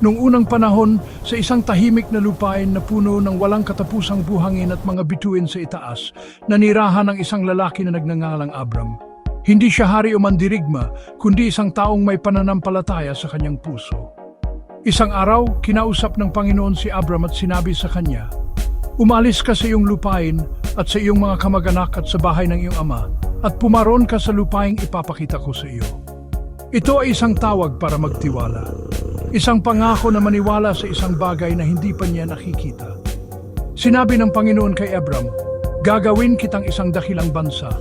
Noong unang panahon, sa isang tahimik na lupain na puno ng walang katapusang buhangin at mga bituin sa itaas, nanirahan ng isang lalaki na nagngangalang Abram. Hindi siya hari o mandirigma, kundi isang taong may pananampalataya sa kanyang puso. Isang araw, kinausap ng Panginoon si Abram at sinabi sa kanya, "Umalis ka sa iyong lupain at sa iyong mga kamag-anak at sa bahay ng iyong ama, at pumaron ka sa lupaing ipapakita ko sa iyo." Ito ay isang tawag para magtiwala. Isang pangako na maniwala sa isang bagay na hindi pa niya nakikita. Sinabi ng Panginoon kay Abram, "Gagawin kitang isang dakilang bansa.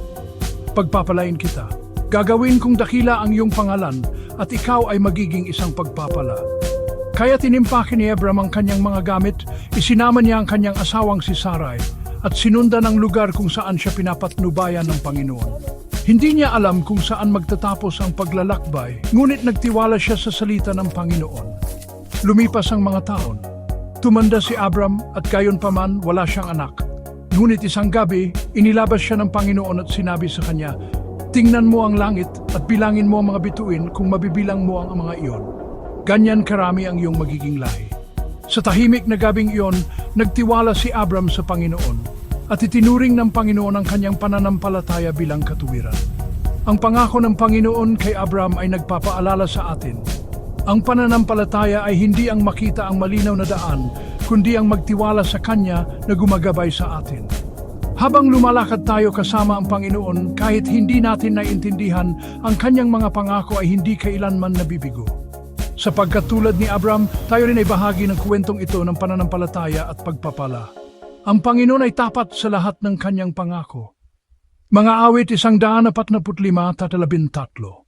Pagpapalain kita. Gagawin kong dakila ang iyong pangalan at ikaw ay magiging isang pagpapala." Kaya tinimpake ni Abram ang kanyang mga gamit, isinama niya ang kanyang asawang si Sarai at sinundan ang lugar kung saan siya pinapatnubayan ng Panginoon. Hindi niya alam kung saan magtatapos ang paglalakbay, ngunit nagtiwala siya sa salita ng Panginoon. Lumipas ang mga taon. Tumanda si Abram at gayon paman wala siyang anak. Ngunit isang gabi, inilabas siya ng Panginoon at sinabi sa kanya, "Tingnan mo ang langit at bilangin mo ang mga bituin kung mabibilang mo ang mga iyon. Ganyan karami ang iyong magiging lahi." Sa tahimik na gabing iyon, nagtiwala si Abram sa Panginoon at itinuring ng Panginoon ang kanyang pananampalataya bilang katuwiran. Ang pangako ng Panginoon kay Abram ay nagpapaalala sa atin. Ang pananampalataya ay hindi ang makita ang malinaw na daan, kundi ang magtiwala sa Kanya na gumagabay sa atin. Habang lumalakad tayo kasama ang Panginoon, kahit hindi natin naiintindihan, ang Kanyang mga pangako ay hindi kailanman nabibigo. Sapagkat tulad ni Abram, tayo rin ay bahagi ng kwentong ito ng pananampalataya at pagpapala. Ang Panginoon ay tapat sa lahat ng kanyang pangako. Mga awit 145, 13.